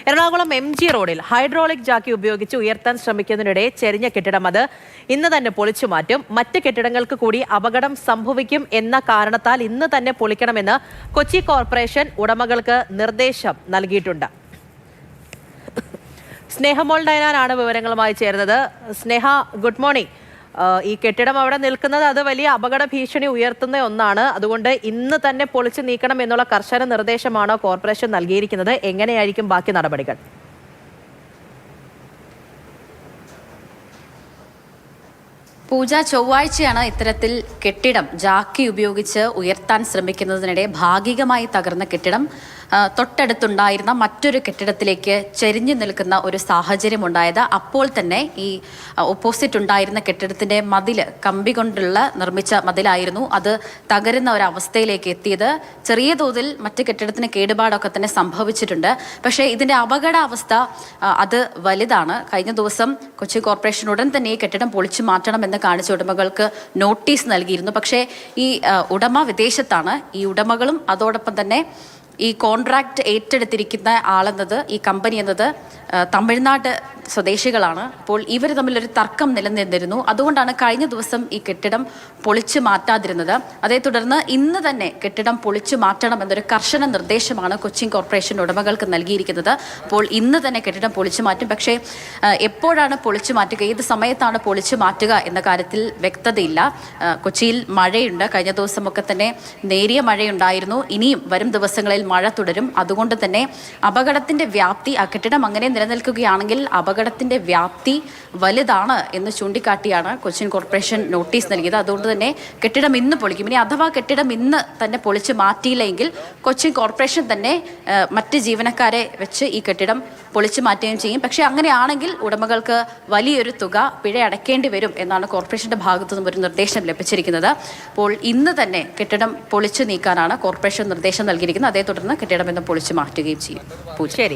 Ernakulam MG റോഡിൽ hydraulic ജാക്കി ഉപയോഗിച്ച് ഉയർത്താൻ ശ്രമിക്കുന്നതിനിടെ ചെരിഞ്ഞ കെട്ടിടം അത് ഇന്ന് തന്നെ പൊളിച്ചു മാറ്റും. മറ്റ് കെട്ടിടങ്ങൾക്ക് കൂടി അപകടം സംഭവിക്കും എന്ന കാരണത്താൽ ഇന്ന് തന്നെ പൊളിക്കണമെന്ന് കൊച്ചി കോർപ്പറേഷൻ ഉടമകൾക്ക് നിർദ്ദേശം നൽകിയിട്ടുണ്ട്. സ്നേഹമോൾ ഡയനാണ് വിവരങ്ങളുമായി ചേർന്നത്. സ്നേഹ, ഗുഡ് മോർണിംഗ്. ഈ കെട്ടിടം അവിടെ നിൽക്കുന്നത് അത് വലിയ അപകട ഭീഷണി ഉയർത്തുന്ന ഒന്നാണ്. അതുകൊണ്ട് ഇന്ന് തന്നെ പൊളിച്ചു നീക്കണം എന്നുള്ള കർശന നിർദ്ദേശമാണ് കോർപ്പറേഷൻ നൽകിയിരിക്കുന്നത്. എങ്ങനെയായിരിക്കും ബാക്കി നടപടികൾ? പൂജ, ചൊവ്വാഴ്ചയാണ് ഇത്തരത്തിൽ കെട്ടിടം ജാക്കി ഉപയോഗിച്ച് ഉയർത്താൻ ശ്രമിക്കുന്നതിനിടെ ഭാഗികമായി തകർന്ന കെട്ടിടം തൊട്ടടുത്തുണ്ടായിരുന്ന മറ്റൊരു കെട്ടിടത്തിലേക്ക് ചെരിഞ്ഞു നിൽക്കുന്ന ഒരു സാഹചര്യം ഉണ്ടായത്. അപ്പോൾ തന്നെ ഈ ഓപ്പോസിറ്റ് ഉണ്ടായിരുന്ന കെട്ടിടത്തിന്റെ മതിൽ കമ്പി കൊണ്ടുള്ള നിർമ്മിച്ച മതിലായിരുന്നു. അത് തകരുന്ന ഒരവസ്ഥയിലേക്ക് എത്തിയത്. ചെറിയ തോതിൽ മറ്റ് കെട്ടിടത്തിന് കേടുപാടൊക്കെ തന്നെ സംഭവിച്ചിട്ടുണ്ട്. പക്ഷേ ഇതിന്റെ അപകടാവസ്ഥ അത് വലുതാണ്. കഴിഞ്ഞ ദിവസം കൊച്ചി കോർപ്പറേഷൻ ഉടൻ തന്നെ ഈ കെട്ടിടം പൊളിച്ചു മാറ്റണമെന്ന് കാണിച്ച ഉടമകൾക്ക് നോട്ടീസ് നൽകിയിരുന്നു. പക്ഷേ ഈ ഉടമ വിദേശത്താണ്. ഈ ഉടമകളും അതോടൊപ്പം തന്നെ ഈ കോൺട്രാക്ട് ഏറ്റെടുത്തിരിക്കുന്ന ആളെന്നത്, ഈ കമ്പനി എന്നത് തമിഴ്നാട് സ്വദേശികളാണ്. അപ്പോൾ ഇവർ തമ്മിലൊരു തർക്കം നിലനിന്നിരുന്നു. അതുകൊണ്ടാണ് കഴിഞ്ഞ ദിവസം ഈ കെട്ടിടം പൊളിച്ചു മാറ്റാതിരുന്നത്. അതേ തുടർന്ന് ഇന്ന് തന്നെ കെട്ടിടം പൊളിച്ചു മാറ്റണം എന്നൊരു കർശന നിർദ്ദേശമാണ് കൊച്ചി കോർപ്പറേഷൻ ഉടമകൾക്ക് നൽകിയിരിക്കുന്നത്. അപ്പോൾ ഇന്ന് തന്നെ കെട്ടിടം പൊളിച്ചു മാറ്റും. പക്ഷേ എപ്പോഴാണ് പൊളിച്ചു മാറ്റുക, ഏത് സമയത്താണ് പൊളിച്ചു മാറ്റുക എന്ന കാര്യത്തിൽ വ്യക്തതയില്ല. കൊച്ചിയിൽ മഴയുണ്ട്. കഴിഞ്ഞ ദിവസമൊക്കെ തന്നെ നേരിയ മഴയുണ്ടായിരുന്നു. ഇനിയും വരും ദിവസങ്ങളിൽ മഴ തുടരും. അതുകൊണ്ട് തന്നെ അപകടത്തിന്റെ വ്യാപ്തി, ആ കെട്ടിടം അങ്ങനെ നിലനിൽക്കുകയാണെങ്കിൽ അപകടത്തിന്റെ വ്യാപ്തി വലുതാണ് എന്ന് ചൂണ്ടിക്കാട്ടിയാണ് കൊച്ചിൻ കോർപ്പറേഷൻ നോട്ടീസ് നൽകിയത്. അതുകൊണ്ട് തന്നെ കെട്ടിടം ഇന്ന് പൊളിക്കും. ഇനി അഥവാ കെട്ടിടം ഇന്ന് തന്നെ പൊളിച്ച് മാറ്റിയില്ലെങ്കിൽ കൊച്ചിൻ കോർപ്പറേഷൻ തന്നെ മറ്റ് ജീവനക്കാരെ വെച്ച് ഈ കെട്ടിടം പൊളിച്ചു മാറ്റുകയും ചെയ്യും. പക്ഷേ അങ്ങനെയാണെങ്കിൽ ഉടമകൾക്ക് വലിയൊരു തുക പിഴ അടയ്ക്കേണ്ടി വരും എന്നാണ് കോർപ്പറേഷന്റെ ഭാഗത്തു നിന്നും ഒരു നിർദ്ദേശം ലഭിച്ചിരിക്കുന്നത്. അപ്പോൾ ഇന്ന് തന്നെ കെട്ടിടം പൊളിച്ചു നീക്കാനാണ് കോർപ്പറേഷൻ നിർദ്ദേശം നൽകിയിരിക്കുന്നത്. അതേ തുടർന്ന് കെട്ടിടം ഇന്ന് പൊളിച്ചു മാറ്റുകയും ചെയ്യും. ശരി.